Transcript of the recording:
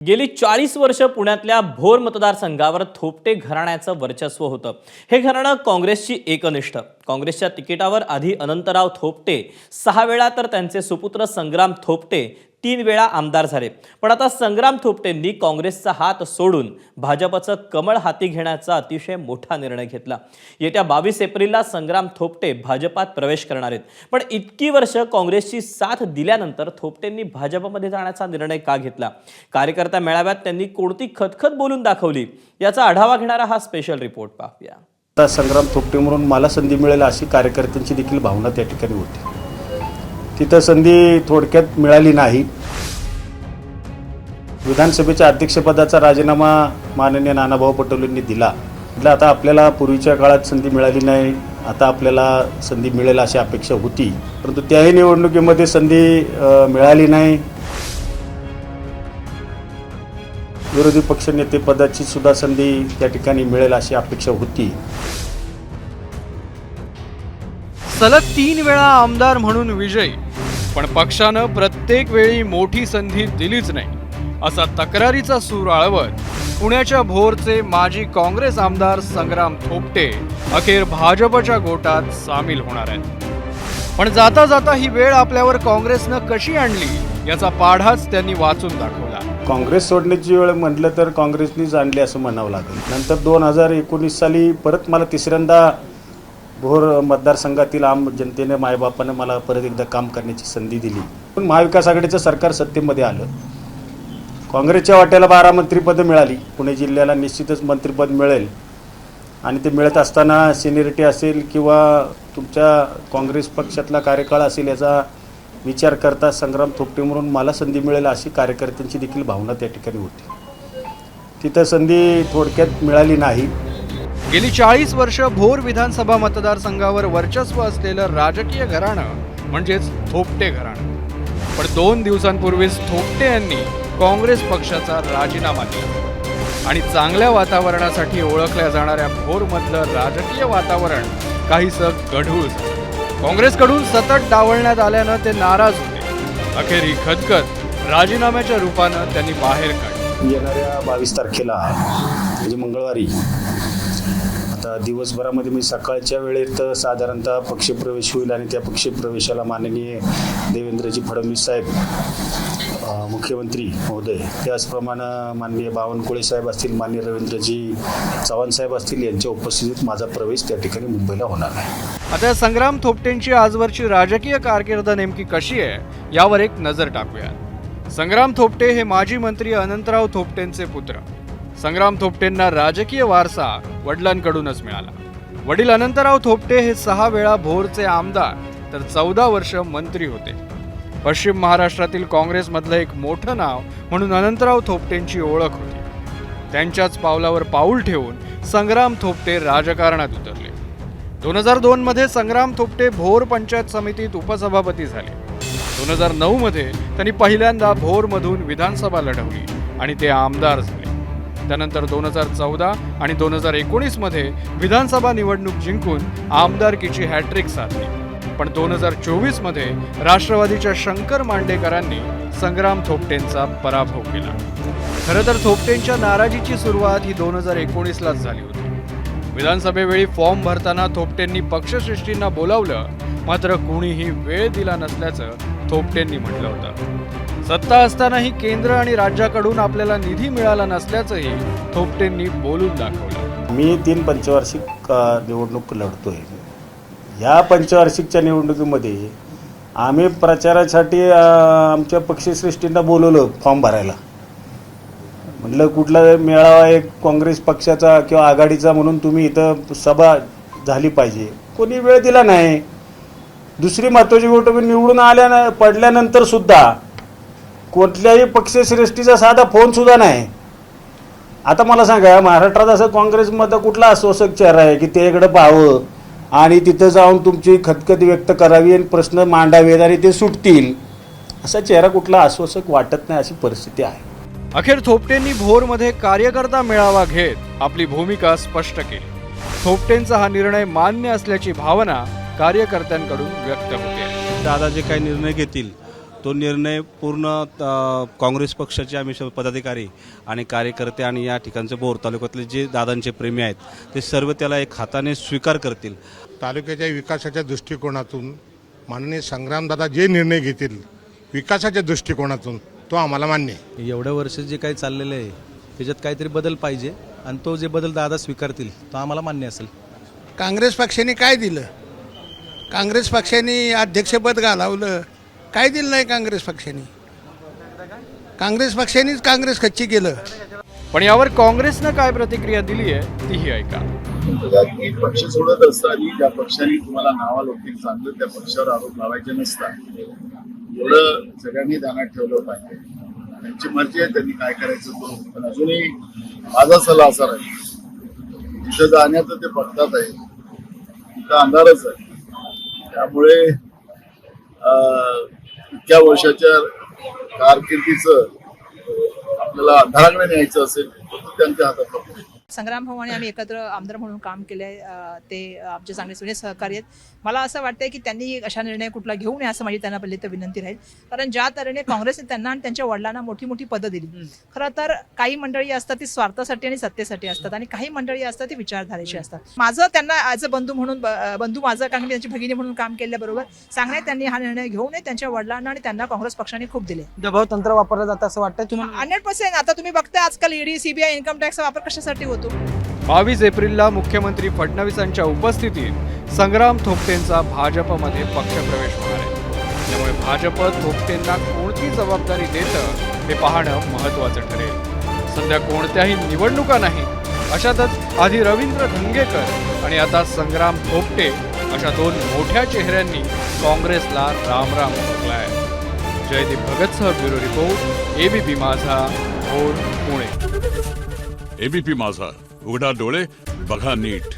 गेली 40 वर्ष पुण्यातल्या भोर मतदारसंघावर थोपटे घराण्याचं वर्चस्व होतं. हे घराणं काँग्रेसची एकनिष्ठ. काँग्रेसच्या तिकिटावर आधी अनंतराव थोपटे 6 वेळा तर त्यांचे सुपुत्र संग्राम थोपटे 3 वेळा आमदार झाले. पण आता संग्राम थोपटेंनी काँग्रेसचा हात सोडून भाजपचं कमळ हाती घेण्याचा अतिशय मोठा निर्णय घेतला. येत्या 22 एप्रिलला संग्राम थोपटे भाजपात प्रवेश करणार आहेत. पण इतकी वर्ष काँग्रेसची साथ दिल्यानंतर थोपटेंनी भाजपमध्ये जाण्याचा निर्णय का घेतला? कार्यकर्ता मेळाव्यात त्यांनी कोणती खतखत बोलून दाखवली, याचा आढावा घेणारा हा स्पेशल रिपोर्ट पाहूया. संग्राम थोपटे म्हणून मला संधी मिळेल अशी कार्यकर्त्यांची देखील भावना त्या ठिकाणी होती. तिथं संधी थोडक्यात मिळाली नाही. विधानसभेच्या अध्यक्षपदाचा राजीनामा माननीय नानाभाऊ पटोलेंनी दिला. म्हटलं आता आपल्याला पूर्वीच्या काळात संधी मिळाली नाही, आता आपल्याला संधी मिळेल अशी अपेक्षा होती, परंतु त्याही निवडणुकीमध्ये संधी मिळाली नाही. विरोधी पक्षनेतेपदाची सुद्धा संधी त्या ठिकाणी मिळेल अशी अपेक्षा होती. सलग 3 वेळा आमदार म्हणून विजयी, पण पक्षानं प्रत्येक वेळी मोठी संधी दिलीच नाही असा तक्रारीचा सूर आळवत पुण्याच्या भोरचे माजी काँग्रेस आमदार संग्राम थोपटे अखेर भाजपच्या गोटात सामील होणार आहेत. पण जाता जाता ही वेळ आपल्यावर काँग्रेसनं कशी आणली याचा पाढाच त्यांनी वाचून दाखवला. काँग्रेस सोडण्याची वेळ म्हटलं तर काँग्रेसनीच आणली असं म्हणावं लागेल. नंतर 2019 साली परत मला तिसऱ्यांदा भोर मतदारसंघातील आम जनतेने मायबापानं मला परत एकदा काम करण्याची संधी दिली. पण महाविकास आघाडीचं सरकार सत्तेमध्ये आलं. काँग्रेसच्या वाट्याला 12 मंत्रिपदं मिळाली. पुणे जिल्ह्याला निश्चितच मंत्रिपद मिळेल आणि ते मिळत असताना सिनियरिटी असेल किंवा तुमच्या काँग्रेस पक्षातला कार्यकाळ असेल याचा विचार करता संग्राम थोपटे म्हणून मला संधी मिळेल अशी कार्यकर्त्यांची देखील भावना त्या ठिकाणी होती. तिथं संधी थोडक्यात मिळाली नाही. गेली 40 वर्ष भोर विधानसभा मतदारसंघावर वर्चस्व असलेलं राजकीय घराणं म्हणजेच थोपटे घराणं. पण 2 दिवसांपूर्वीच थोपटे यांनी काँग्रेस पक्षाचा राजीनामा दिला आणि चांगल्या वातावरणासाठी ओळखल्या जाणाऱ्या भोरमधलं राजकीय वातावरण काहीसं गढूळ झालं. काँग्रेसकडून सतत डावलण्यात आल्यानं ते नाराज होते. अखेर ही खदखत राजीनाम्याच्या रूपानं त्यांनी बाहेर काढली. येणाऱ्या 22 तारखेला म्हणजे मंगळवारी आता दिवसभरामध्ये मी सकाळच्या वेळेत साधारणतः पक्षप्रवेश होईल आणि त्या पक्षप्रवेशाला माननीय देवेंद्रजी फडणवीस साहेब मुख्यमंत्री महोदय, त्याचप्रमाणे माननीय बावनकुळे साहेब असतील, माननीय रवींद्रजी चव्हाण साहेब असतील यांच्या उपस्थितीत माझा प्रवेश त्या ठिकाणी मुंबईला होणार आहे. आता संग्राम थोपटेंची आजवरची राजकीय कारकीर्द नेमकी कशी आहे यावर एक नजर टाकूया. संग्राम थोपटे हे माजी मंत्री अनंतराव थोपटेंचे पुत्र. संग्राम थोपटेंना राजकीय वारसा वडिलांकडूनच मिळाला. वडील अनंतराव थोपटे हे 6 वेळा भोरचे आमदार तर 14 वर्ष मंत्री होते. पश्चिम महाराष्ट्रातील काँग्रेसमधलं एक मोठं नाव म्हणून अनंतराव थोपटेंची ओळख होती. त्यांच्याच पावलावर पाऊल ठेवून संग्राम थोपटे राजकारणात उतरले. 2002 मध्ये संग्राम थोपटे भोर पंचायत समितीत उपसभापती झाले. 2009 मध्ये त्यांनी पहिल्यांदा भोरमधून विधानसभा लढवली आणि ते आमदार झाले. त्यानंतर 2014 आणि 2019 मध्ये विधानसभा निवडणूक जिंकून आमदारकीची हॅट्रिक साधली. पण 2024 मध्ये राष्ट्रवादीच्या शंकर मांडेकरांनी संग्राम थोपटेंचा पराभव केला. खरं तर थोपटेंच्या नाराजीची सुरुवात ही 2019लाच झाली होती. विधानसभेवेळी फॉर्म भरताना थोपटेंनी पक्षश्रेष्ठींना बोलावलं, मात्र कुणीही वेळ दिला नसल्याचं थोपटेंनी म्हटलं होतं. सत्ता असतानाही केंद्र आणि राज्याकडून आपल्याला निधी मिळाला नसल्याचंही थोपटेंनी बोलून दाखवलं. मी 3 पंचवार्षिक निवडणूक लढतोय. या पंचवार्षिकच्या निवडणुकीमध्ये आम्ही प्रचारासाठी आमच्या पक्षश्रेष्ठींना बोलवलं फॉर्म भरायला. म्हटलं कुठला मेळावा एक काँग्रेस पक्षाचा किंवा आघाडीचा म्हणून तुम्ही इथं सभा झाली पाहिजे. कोणी वेळ दिला नाही. दुसरी महत्त्वाची गोष्ट, निवडून पडल्यानंतर सुद्धा कुठल्याही पक्षश्रेष्ठीचा साधा फोन सुद्धा नाही. आता मला सांगा, महाराष्ट्रात असं काँग्रेसमध्ये कुठला आश्वासक चेहरा आहे की ते इकडे पाहावं आणि तिथं जाऊन तुमची खतखत व्यक्त करावी आणि प्रश्न मांडावेत आणि ते सुटतील? असा चेहरा कुठला आश्वासक वाटत नाही, अशी परिस्थिती आहे. अखेर थोपटेंनी भोरमध्ये कार्यकर्ता मेळावा घेत आपली भूमिका स्पष्ट केली. थोपटेंचा हा निर्णय मान्य असल्याची भावना कार्यकर्त्यांकडून व्यक्त होते. दादा जे काही निर्णय घेतील तो निर्णय पूर्ण काँग्रेस पक्षाचे आम्ही पदाधिकारी आणि कार्यकर्ते आणि या ठिकाणचे भोर तालुक्यातले जे दादांचे प्रेमी आहेत ते सर्व त्याला एक हाताने स्वीकार करतील. तालुक्याच्या विकासाच्या दृष्टिकोनातून माननीय संग्रामदादा जे निर्णय घेतील विकासाच्या दृष्टिकोनातून तो आम्हाला मान्य आहे. एवढ्या वर्ष जे काही चाललेलं आहे त्याच्यात काहीतरी बदल पाहिजे आणि तो जे बदल दादा स्वीकारतील तो आम्हाला मान्य असेल. काँग्रेस पक्षाने काय दिलं? काँग्रेस पक्षाने अध्यक्षपद घालवलं, काय दिलं नाही काँग्रेस पक्षाने. काँग्रेस पक्षानेच काँग्रेस कच्ची केलं. पण यावर काँग्रेसनं काय प्रतिक्रिया दिली आहे तीही ऐका. एक पक्ष सोडत असताना ज्या पक्षाने तुम्हाला नावा लोकतील चांगलं त्या पक्षावर आरोप लावायचे नसतात एवढं सगळ्यांनी ध्यानात ठेवलं पाहिजे. त्यांची मर्जी आहे, त्यांनी काय करायचं तो. पण अजूनही माझा सल्ला असा राहील जिथं जाण्याचं ते पडतात आहे तिथं अंधारच आहे. त्यामुळे इतक्या वर्षाच्या कारकिर्दीचं आपल्याला अंधाराकडे न्यायचं असेल तर त्यांच्या हातात नको. संग्राम भाऊ आणि आम्ही एकत्र आमदार म्हणून काम केले आहे. ते आमचे चांगले जुने सहकारी आहेत. मला असं वाटतंय की त्यांनी अशा निर्णय कुठला घेऊ नये असं माझी त्यांना पहिली तर विनंती राहील. कारण ज्या तऱ्हेने काँग्रेसने त्यांना आणि त्यांच्या वडिलांना मोठी मोठी पदं दिली. खरं तर काही मंडळी असतात ती स्वार्थासाठी आणि सत्तेसाठी असतात आणि काही मंडळी असतात ती विचारधारेची असतात. माझं त्यांना ॲज अ बंधू म्हणून बंधू माझं कारण मी त्यांची भगिनी म्हणून काम केल्याबरोबर सांगण्यात त्यांनी हा निर्णय घेऊ नये. त्यांच्या वडिलांना आणि त्यांना काँग्रेस पक्षाने खूप दिले. दबाव तंत्र वापरलं जातं असं वाटतं तुम्हाला? 100%. आता तुम्ही बघताय आजकाल ईडी सीबीआय इन्कम टॅक्सचा वापर कशासाठी होतो. 22 एप्रिलला मुख्यमंत्री फडणवीसांच्या उपस्थितीत संग्राम थोपटेंचा भाजपमध्ये पक्षप्रवेश होणार आहे. त्यामुळे भाजप थोपटेंना कोणती जबाबदारी देतं हे पाहणं महत्त्वाचं ठरेल. सध्या कोणत्याही निवडणुका नाही अशातच आधी रवींद्र धंगेकर आणि आता संग्राम थोपटे अशा दोन मोठ्या चेहऱ्यांनी काँग्रेसला राम राम ठोकलाय. जयदीप भगतसह bureau report, ABP Majha, Bhor, Pune. ABP माझा, उघडा डोळे बघा नीट.